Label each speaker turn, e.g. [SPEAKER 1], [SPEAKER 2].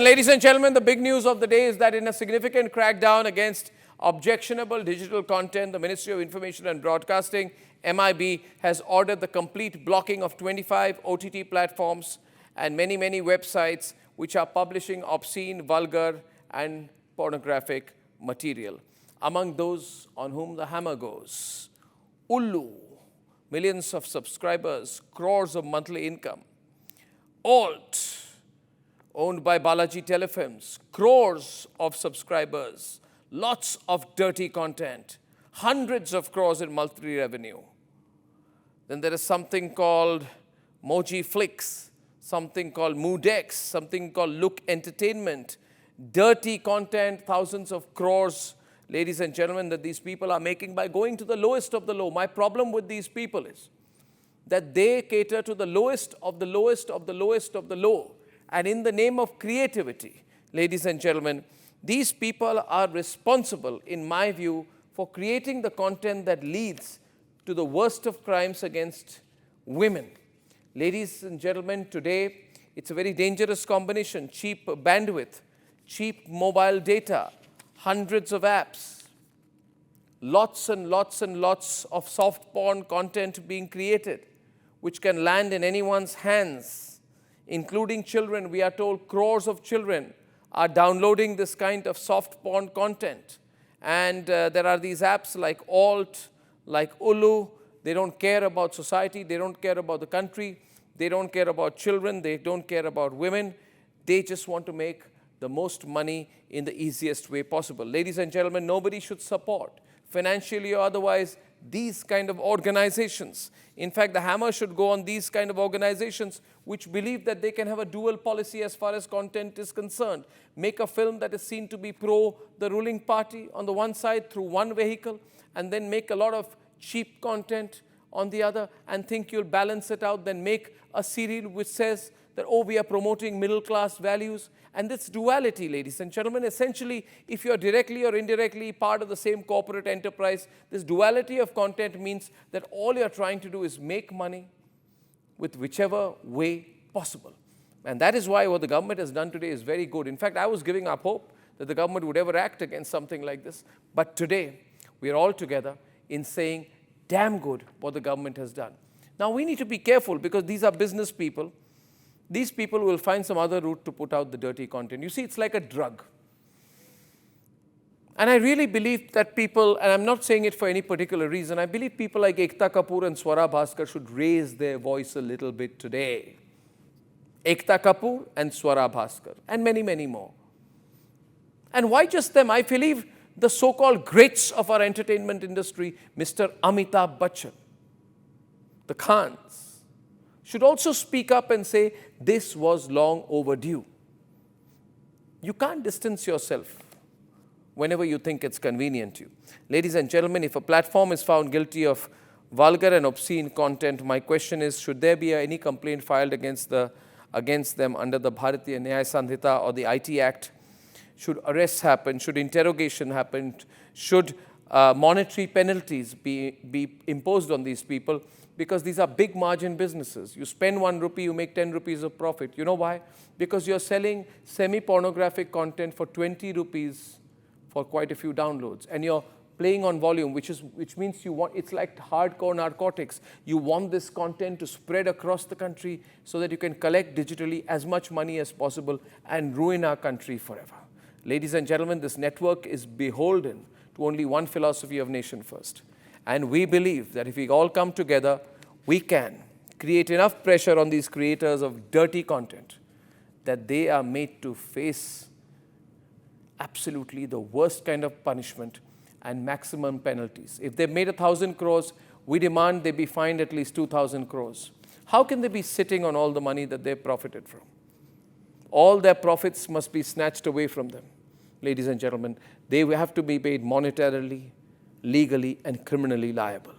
[SPEAKER 1] ladies and gentlemen, the big news of the day is that in a significant crackdown against objectionable digital content, the Ministry of Information and Broadcasting, MIB, has ordered the complete blocking of 25 OTT platforms and many websites which are publishing obscene, vulgar, and pornographic material. Among those on whom the hammer goes, Ullu, millions of subscribers, crores of monthly income. Alt, owned by Balaji Telefilms, crores of subscribers, lots of dirty content, hundreds of crores in monthly revenue. Then there is something called Moji Flix, something called Moodex, something called Look Entertainment, dirty content, thousands of crores, ladies and gentlemen, that these people are making by going to the lowest of the low. My problem with these people is that they cater to the lowest of the lowest of the lowest of the low. And in the name of creativity, ladies and gentlemen, these people are responsible, in my view, for creating the content that leads to the worst of crimes against women. Ladies and gentlemen, today, it's a very dangerous combination. Cheap bandwidth, cheap mobile data, hundreds of apps, lots and lots of soft porn content being created, which can land in anyone's hands, including children. We are told crores of children are downloading this kind of soft porn content. And there are these apps like Alt, like Ullu. They don't care about society. They don't care about the country. They don't care about children. They don't care about women. They just want to make the most money in the easiest way possible. Ladies and gentlemen, nobody should support, financially or otherwise, these kind of organizations. In fact, the hammer should go on these kind of organizations which believe that they can have a dual policy as far as content is concerned. Make a film that is seen to be pro the ruling party on the one side through one vehicle, and then make a lot of cheap content on the other and think you'll balance it out, then make a serial which says that, oh, we are promoting middle-class values. And this duality, ladies and gentlemen, essentially, if you're directly or indirectly part of the same corporate enterprise, this duality of content means that all you're trying to do is make money with whichever way possible. And that is why what the government has done today is very good. In fact, I was giving up hope that the government would ever act against something like this. But today, we are all together in saying, damn good what the government has done. Now, we need to be careful because these are business people. These people will find some other route to put out the dirty content. You see, it's like a drug. And I really believe that people, and I'm not saying it for any particular reason, I believe people like Ekta Kapoor and Swara Bhaskar should raise their voice a little bit today. Ekta Kapoor and Swara Bhaskar, and many more. And why just them? I believe the so-called greats of our entertainment industry, Mr. Amitabh Bachchan, the Khans, should also speak up and say, this was long overdue. You can't distance yourself whenever you think it's convenient to you. Ladies and gentlemen, if a platform is found guilty of vulgar and obscene content, my question is, should there be any complaint filed against them under the Bharatiya Nyaya Sandhita or the IT Act? Should arrests happen? Should interrogation happen? Should monetary penalties be imposed on these people? Because these are big margin businesses. You spend 1 rupee, you make 10 rupees of profit. You know why? Because you're selling semi-pornographic content for 20 rupees for quite a few downloads. And you're playing on volume, which means you want, it's like hardcore narcotics. You want this content to spread across the country so that you can collect digitally as much money as possible and ruin our country forever. Ladies and gentlemen, this network is beholden to only one philosophy of nation first. And we believe that if we all come together, we can create enough pressure on these creators of dirty content that they are made to face absolutely the worst kind of punishment and maximum penalties. If they've made 1,000 crores, we demand they be fined at least 2,000 crores. How can they be sitting on all the money that they've profited from? All their profits must be snatched away from them. Ladies and gentlemen, they have to be paid monetarily, legally, and criminally liable.